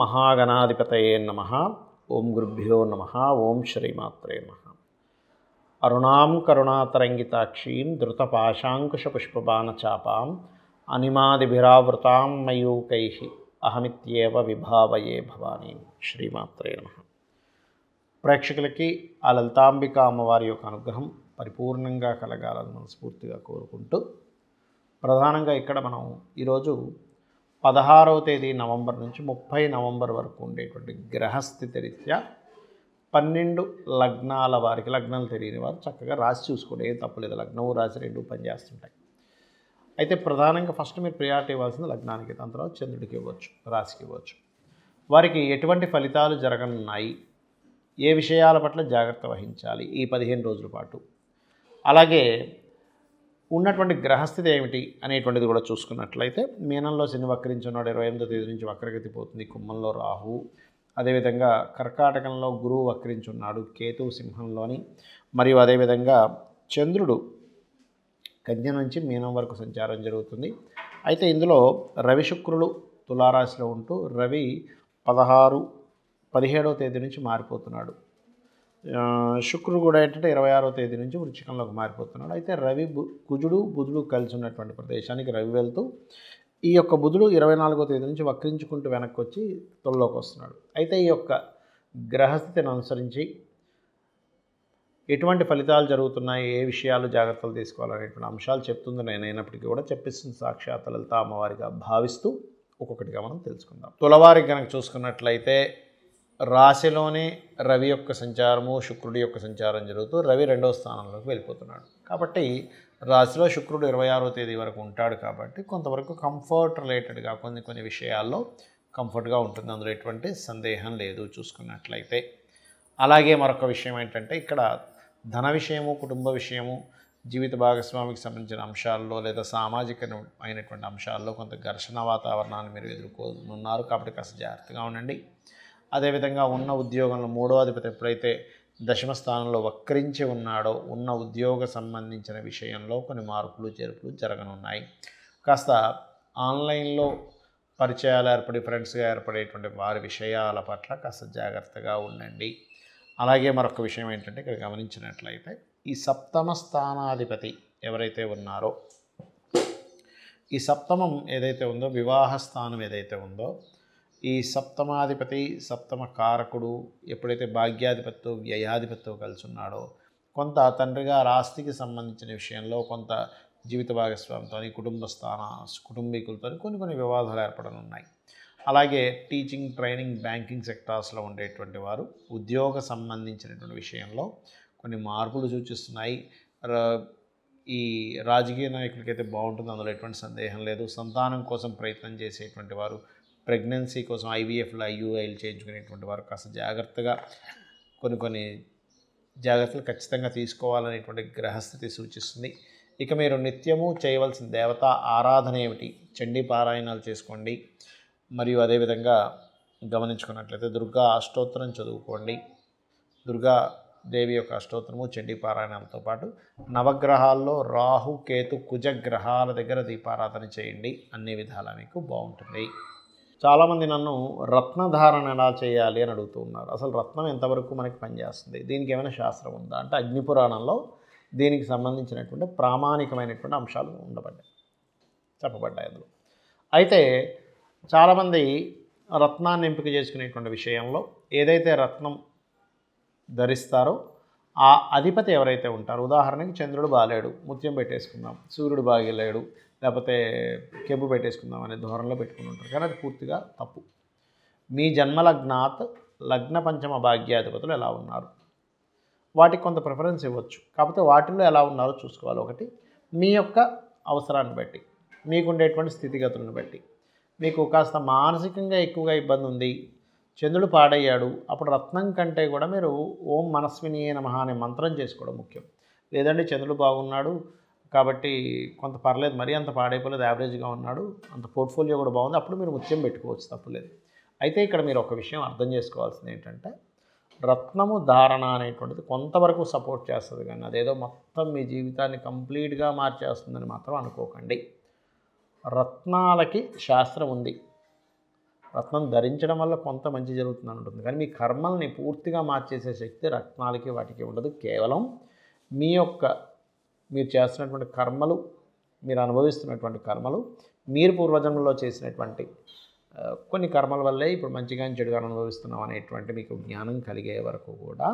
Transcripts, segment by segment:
మహాగణాధిపతయే నమః. ఓం గురుభ్యో నమః. ఓం శ్రీమాత్రే నమః. అరుణాం కరుణాతరంగితాక్షీం ధృతపాశాంకుశపుష్పబాణచాపాం అనిమాదిభిరావృతాం మయూకైః అహమిత్యేవ విభావయే భవానీం. శ్రీమాత్రే నమః. ప్రేక్షకులకి ఆ లలితాంబిక అమ్మవారి యొక్క అనుగ్రహం పరిపూర్ణంగా కలగాలని మనస్ఫూర్తిగా కోరుకుంటూ, ప్రధానంగా ఇక్కడ మనం ఈరోజు 16వ తేదీ నవంబర్ నుంచి 30 నవంబర్ వరకు ఉండేటువంటి గ్రహస్థితి రీత్యా 12 లగ్నాల వారికి, లగ్నాలు తెలియని వారు చక్కగా రాసి చూసుకోండి, ఏం తప్పలేదు. లగ్నము రాశి రెండు పనిచేస్తుంటాయి. అయితే ప్రధానంగా ఫస్ట్ మీరు ప్రియారిటీ ఇవ్వాల్సింది లగ్నానికి, దాని తర్వాత చంద్రుడికి ఇవ్వచ్చు, రాశికి ఇవ్వచ్చు. వారికి ఎటువంటి ఫలితాలు జరగనున్నాయి, ఏ విషయాల పట్ల జాగ్రత్త వహించాలి ఈ 15 రోజుల పాటు, అలాగే ఉన్నటువంటి గ్రహస్థితి ఏమిటి అనేటువంటిది కూడా చూసుకున్నట్లయితే, మీనంలో శని వక్రించున్నాడు, 28వ తేదీ నుంచి వక్రగతి పోతుంది. కుంభంలో రాహు, అదేవిధంగా కర్కాటకంలో గురువు వక్రించున్నాడు, కేతువు సింహంలోని, మరియు అదేవిధంగా చంద్రుడు కన్య నుంచి మీనం వరకు సంచారం జరుగుతుంది. అయితే ఇందులో రవి శుక్రులు తులారాశిలో ఉంటూ, రవి 17వ తేదీ నుంచి మారిపోతున్నాడు. శుక్రుడు కూడా ఏంటంటే 26వ తేదీ నుంచి వృశ్చికంలోకి మారిపోతున్నాడు. అయితే రవి కుజుడు బుధుడు కలిసి ఉన్నటువంటి ప్రదేశానికి రవి వెళ్తూ, ఈ యొక్క బుధుడు 24వ తేదీ నుంచి వక్రించుకుంటూ వెనక్కి వచ్చి తొలలోకి వస్తున్నాడు. అయితే ఈ యొక్క గ్రహస్థితిని అనుసరించి ఎటువంటి ఫలితాలు జరుగుతున్నాయి, ఏ విషయాలు జాగ్రత్తలు తీసుకోవాలనేటువంటి అంశాలు చెప్తుంది. నేనైనప్పటికీ కూడా చెప్పిస్తుంది సాక్షాత్ లలిత అమ్మవారిగా భావిస్తూ ఒక్కొక్కటిగా మనం తెలుసుకుందాం. తులవారికి కనుక చూసుకున్నట్లయితే రాశిలోనే రవి యొక్క సంచారము, శుక్రుడి యొక్క సంచారం జరుగుతూ రవి 2వ స్థానంలోకి వెళ్ళిపోతున్నాడు. కాబట్టి రాశిలో శుక్రుడు 26వ తేదీ వరకు ఉంటాడు. కాబట్టి కొంతవరకు కంఫర్ట్ రిలేటెడ్గా కొన్ని విషయాల్లో కంఫర్ట్గా ఉంటుంది, అందులో ఎటువంటి సందేహం లేదు చూసుకున్నట్లయితే. అలాగే మరొక విషయం ఏంటంటే, ఇక్కడ ధన విషయము, కుటుంబ విషయము, జీవిత భాగస్వామికి సంబంధించిన అంశాల్లో లేదా సామాజికమైనటువంటి అంశాల్లో కొంత ఘర్షణ వాతావరణాన్ని మీరు ఎదుర్కొనున్నారు. కాబట్టి కాస్త జాగ్రత్తగా ఉండండి. అదేవిధంగా ఉన్న ఉద్యోగంలో 3వ అధిపతి ఎప్పుడైతే దశమ స్థానంలో వక్రించి ఉన్నాడో, ఉన్న ఉద్యోగ సంబంధించిన విషయంలో కొన్ని మార్పులు చేర్పులు జరగనున్నాయి. కాస్త ఆన్లైన్లో పరిచయాలు ఏర్పడి ఫ్రెండ్స్గా ఏర్పడేటువంటి వారి విషయాల పట్ల కాస్త జాగ్రత్తగా ఉండండి. అలాగే మరొక విషయం ఏంటంటే, ఇక్కడ గమనించినట్లయితే ఈ సప్తమ స్థానాధిపతి ఎవరైతే ఉన్నారో, ఈ సప్తమం ఏదైతే ఉందో, వివాహ స్థానం ఏదైతే ఉందో, ఈ సప్తమాధిపతి సప్తమ కారకుడు ఎప్పుడైతే భాగ్యాధిపతితో వ్యయాధిపతితో కలిసి ఉన్నాడో, కొంత తండ్రిగా ఆస్తికి సంబంధించిన విషయంలో, కొంత జీవిత భాగస్వామితో, కుటుంబీకులతో కొన్ని వివాదాలు ఏర్పడనున్నాయి. అలాగే టీచింగ్, ట్రైనింగ్, బ్యాంకింగ్ సెక్టార్స్లో ఉండేటువంటి వారు ఉద్యోగ సంబంధించినటువంటి విషయంలో కొన్ని మార్పులు సూచిస్తున్నాయి. ఈ రాజకీయ నాయకులకైతే బాగుంటుంది, అందులో ఎటువంటి సందేహం లేదు. సంతానం కోసం ప్రయత్నం చేసేటువంటి వారు, ప్రెగ్నెన్సీ కోసం IVFలు, IUIలు చేయించుకునేటువంటి వారు కాస్త జాగ్రత్తగా కొన్ని జాగ్రత్తలు ఖచ్చితంగా తీసుకోవాలనేటువంటి గ్రహస్థితి సూచిస్తుంది. ఇక మీరు నిత్యము చేయవలసిన దేవతా ఆరాధన ఏమిటి? చండీ పారాయణాలు చేసుకోండి. మరియు అదేవిధంగా గమనించుకున్నట్లయితే దుర్గా అష్టోత్తరం చదువుకోండి. దుర్గా దేవి యొక్క అష్టోత్తరము, చండీ పారాయణాలతో పాటు నవగ్రహాల్లో రాహు, కేతు, కుజ గ్రహాల దగ్గర దీపారాధన చేయండి. అన్ని విధాలా మీకు బాగుంటుంది. చాలామంది నన్ను రత్నధారణ ఎలా చేయాలి అని అడుగుతూ ఉన్నారు. అసలు రత్నం ఎంతవరకు మనకి పనిచేస్తుంది, దీనికి ఏమైనా శాస్త్రం ఉందా అంటే, అగ్నిపురాణంలో దీనికి సంబంధించినటువంటి ప్రామాణికమైనటువంటి అంశాలు చెప్పబడ్డాయి అందులో. అయితే చాలామంది రత్నాన్ని ఎంపిక చేసుకునేటువంటి విషయంలో ఏదైతే రత్నం ధరిస్తారో ఆ అధిపతి ఎవరైతే ఉంటారో, ఉదాహరణకి చంద్రుడు బాలేడు, ముత్యం పెట్టేసుకుందాం, సూర్యుడు బాగలేడు, లేకపోతే కెబ్బు పెట్టేసుకుందాం అనే ధోరణిలో పెట్టుకుని ఉంటారు. కానీ అది పూర్తిగా తప్పు. మీ జన్మలగ్నాత్ లగ్న పంచమ భాగ్యాధిపతులు ఎలా ఉన్నారు, వాటికి కొంత ప్రిఫరెన్స్ ఇవ్వచ్చు. కాకపోతే వాటిల్లో ఎలా ఉన్నారో చూసుకోవాలి. ఒకటి, మీ యొక్క అవసరాన్ని బట్టి, మీకుండేటువంటి స్థితిగతులను బట్టి. మీకు కాస్త మానసికంగా ఎక్కువగా ఇబ్బంది ఉంది, చంద్రుడు పాడయ్యాడు, అప్పుడు రత్నం కంటే కూడా మీరు ఓం మనస్వినియే నమః అనే మంత్రం చేసుకోవడం ముఖ్యం. లేదంటే చంద్రుడు బాగున్నాడు కాబట్టి కొంత పర్లేదు, మరీ అంత పాడైపోలేదు, యావరేజ్గా ఉన్నాడు, అంత పోర్ట్ఫోలియో కూడా బాగుంది, అప్పుడు మీరు ముత్యం పెట్టుకోవచ్చు, తప్పులేదు. అయితే ఇక్కడ మీరు ఒక విషయం అర్థం చేసుకోవాల్సింది ఏంటంటే, రత్నము ధారణ అనేటువంటిది కొంతవరకు సపోర్ట్ చేస్తుంది, కానీ అదేదో మొత్తం మీ జీవితాన్ని కంప్లీట్గా మార్చేస్తుందని మాత్రం అనుకోకండి. రత్నాలకి శాస్త్రం ఉంది. రత్నం ధరించడం వల్ల కొంత మంచి జరుగుతుందని ఉంటుంది, కానీ మీ కర్మల్ని పూర్తిగా మార్చేసే శక్తి రత్నాలకి వాటికి ఉండదు. కేవలం మీ యొక్క మీరు చేస్తున్నటువంటి కర్మలు, మీరు అనుభవిస్తున్నటువంటి కర్మలు, మీరు పూర్వజన్మలో చేసినటువంటి కొన్ని కర్మల వల్లే ఇప్పుడు మంచిగా చెడుగా అనుభవిస్తున్నాం అనేటువంటి మీకు జ్ఞానం కలిగే వరకు కూడా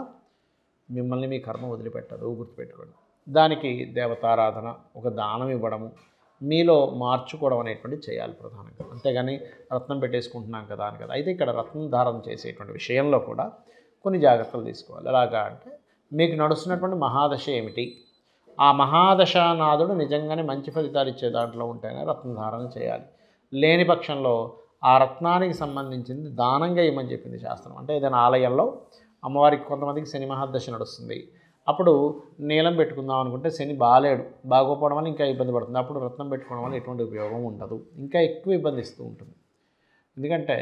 మిమ్మల్ని మీ కర్మ వదిలిపెట్టదు, గుర్తుపెట్టుకోండి. దానికి దేవతారాధన, ఒక దానం ఇవ్వడము, మీలో మార్చుకోవడం అనేటువంటి చేయాలి ప్రధానంగా. అంతేగాని రత్నం పెట్టేసుకుంటున్నాం కదా అని కదా. అయితే ఇక్కడ రత్నం ధారణ చేసేటువంటి విషయంలో కూడా కొన్ని జాగ్రత్తలు తీసుకోవాలి. ఎలాగా అంటే మీకు నడుస్తున్నటువంటి మహాదశ ఏమిటి, ఆ మహాదశానాథుడు నిజంగానే మంచి ఫలితాలు ఇచ్చే దాంట్లో ఉంటేనే రత్నధారణ చేయాలి. లేని పక్షంలో ఆ రత్నానికి సంబంధించింది దానంగా ఇవ్వమని చెప్పింది శాస్త్రం. అంటే ఏదైనా ఆలయంలో అమ్మవారికి కొంతమందికి శని మహాదశ నడుస్తుంది, అప్పుడు నీలం పెట్టుకుందాం అనుకుంటే శని బాగోపోవడం వల్ల ఇంకా ఇబ్బంది పడుతుంది. అప్పుడు రత్నం పెట్టుకోవడం వల్ల ఎటువంటి ఉపయోగం ఉండదు, ఇంకా ఎక్కువ ఇబ్బంది ఇస్తూ ఉంటుంది. ఎందుకంటే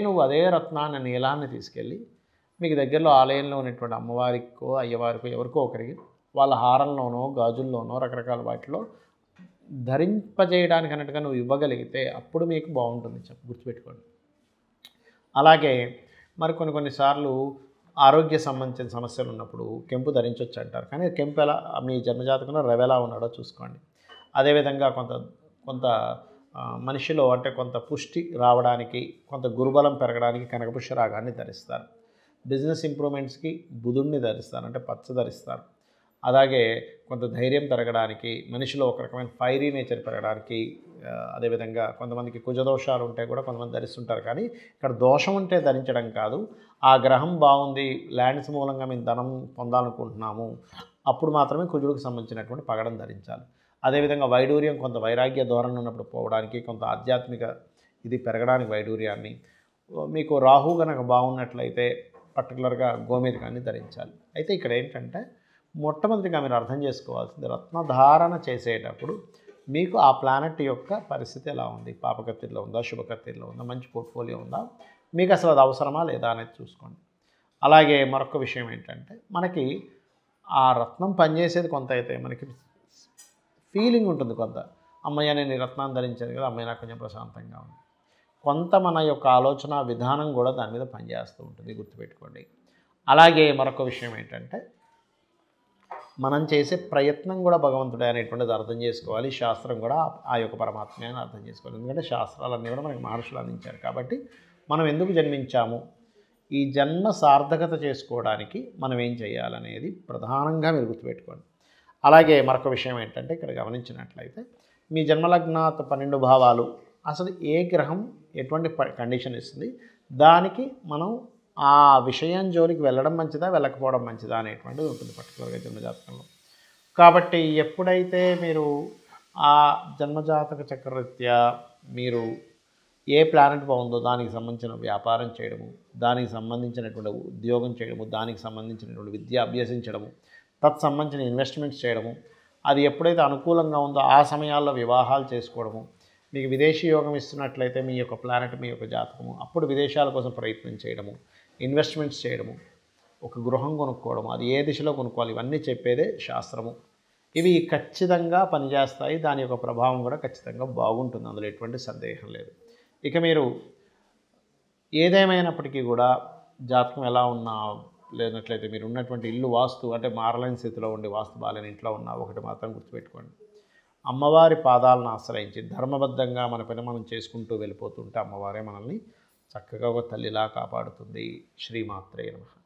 నువ్వు అదే రత్నాన్ని, నీలాన్ని తీసుకెళ్ళి మీకు దగ్గరలో ఆలయంలో ఉన్నటువంటి అమ్మవారికో అయ్యవారికో ఎవరికో ఒకరికి వాళ్ళ హారంలోనో గాజుల్లోనో రకరకాల వాటిలో ధరింపజేయడానికి అన్నట్టుగా నువ్వు ఇవ్వగలిగితే అప్పుడు మీకు బాగుంటుంది, గుర్తుపెట్టుకోండి. అలాగే మరి కొన్నిసార్లు ఆరోగ్య సంబంధించిన సమస్యలు ఉన్నప్పుడు కెంపు ధరించవచ్చు అంటారు, కానీ కెంపు ఎలా మీ జన్మజాతకంలో రవెలా ఉన్నాడో చూసుకోండి. అదేవిధంగా కొంత మనిషిలో అంటే కొంత పుష్టి రావడానికి, కొంత గురుబలం పెరగడానికి కనకపుష్య రాగాన్ని ధరిస్తారు. బిజినెస్ ఇంప్రూవ్మెంట్స్కి బుధుడిని ధరిస్తారు, అంటే పచ్చ ధరిస్తారు. అలాగే కొంత ధైర్యం పెరగడానికి, మనిషిలో ఒక రకమైన ఫైరీ నేచర్ పెరగడానికి, అదేవిధంగా కొంతమందికి కుజదోషాలు ఉంటే కూడా కొంతమంది ధరిస్తుంటారు. కానీ ఇక్కడ దోషం ఉంటే ధరించడం కాదు, ఆ గ్రహం బాగుంది, ల్యాండ్స్ మూలంగా మేము ధనం పొందాలనుకుంటున్నాము, అప్పుడు మాత్రమే కుజుడికి సంబంధించినటువంటి పగడం ధరించాలి. అదేవిధంగా వైడూర్యం, కొంత వైరాగ్య ధోరణి ఉన్నప్పుడు పోవడానికి, కొంత ఆధ్యాత్మిక ఇది పెరగడానికి వైడూర్యాన్ని, మీకు రాహు కనుక బాగున్నట్లయితే పర్టికులర్గా గోమేధికాన్ని ధరించాలి. అయితే ఇక్కడ ఏంటంటే మొట్టమొదటిగా మీరు అర్థం చేసుకోవాల్సింది, రత్నధారణ చేసేటప్పుడు మీకు ఆ ప్లానెట్ యొక్క పరిస్థితి ఎలా ఉంది, పాపకత్తిలో ఉందా, శుభకత్తిలో ఉందా, మంచి పోర్ట్ఫోలియో ఉందా, మీకు అసలు అది అవసరమా లేదా అనేది చూసుకోండి. అలాగే మరొక విషయం ఏంటంటే మనకి ఆ రత్నం పనిచేసేది కొంత అయితే మనకి ఫీలింగ్ ఉంటుంది, కొంత అమ్మయ్య నేను ఈ రత్నాన్ని ధరించాను కదా, అమ్మయ్య నాకు కొంచెం ప్రశాంతంగా ఉంది, కొంత మన యొక్క ఆలోచన విధానం కూడా దాని మీద పనిచేస్తూ ఉంటుంది, గుర్తుపెట్టుకోండి. అలాగే మరొక విషయం ఏంటంటే మనం చేసే ప్రయత్నం కూడా భగవంతుడే అనేటువంటిది అర్థం చేసుకోవాలి. శాస్త్రం కూడా ఆ యొక్క పరమాత్మే అని అర్థం చేసుకోవాలి. ఎందుకంటే శాస్త్రాలన్నీ కూడా మనకి మహర్షులు అందించారు. కాబట్టి మనం ఎందుకు జన్మించాము, ఈ జన్మ సార్థకత చేసుకోవడానికి మనం ఏం చేయాలనేది ప్రధానంగా మీరు గుర్తుపెట్టుకోండి. అలాగే మరొక విషయం ఏంటంటే ఇక్కడ గమనించినట్లయితే మీ జన్మలగ్నాత్ 12 భావాలు అసలు ఏ గ్రహం ఎటువంటి కండిషన్ ఇస్తుంది, దానికి మనం ఆ విషయం జోలికి వెళ్ళడం మంచిదా వెళ్ళకపోవడం మంచిదా అనేటువంటిది ఉంటుంది పర్టికులర్గా జన్మజాతకంలో. కాబట్టి ఎప్పుడైతే మీరు ఆ జన్మజాతక చక్రరీత్యా మీరు ఏ ప్లానెట్ బాగుందో దానికి సంబంధించిన వ్యాపారం చేయడము, దానికి సంబంధించినటువంటి ఉద్యోగం చేయడము, దానికి సంబంధించినటువంటి విద్య అభ్యసించడము, తత్సంబంధించిన ఇన్వెస్ట్మెంట్స్ చేయడము, అది ఎప్పుడైతే అనుకూలంగా ఉందో ఆ సమయాల్లో వివాహాలు చేసుకోవడము, మీకు విదేశీ యోగం ఇస్తున్నట్లయితే మీ యొక్క ప్లానెట్ మీ యొక్క జాతకము, అప్పుడు విదేశాల కోసం ప్రయత్నం చేయడము, ఇన్వెస్ట్మెంట్స్ చేయడము, ఒక గృహం కొనుక్కోవడము, అది ఏ దిశలో కొనుక్కోవాలి, ఇవన్నీ చెప్పేదే శాస్త్రము. ఇవి ఖచ్చితంగా పనిచేస్తాయి, దాని యొక్క ప్రభావం కూడా ఖచ్చితంగా బాగుంటుంది, అందులో ఎటువంటి సందేహం లేదు. ఇక మీరు ఏదేమైనప్పటికీ కూడా జాతకం ఎలా ఉన్నా లేనట్లయితే మీరు ఉన్నటువంటి ఇల్లు వాస్తు అంటే మారలేని స్థితిలో ఉండి వాస్తు బాలేని ఇంట్లో ఉన్న ఒకటి మాత్రం గుర్తుపెట్టుకోండి, అమ్మవారి పాదాలను ఆశ్రయించి ధర్మబద్ధంగా మన పని మనం చేసుకుంటూ వెళ్ళిపోతుంటే అమ్మవారే మనల్ని చక్కగా ఒక తల్లిలా కాపాడుతుంది. శ్రీమాత్రే నమః.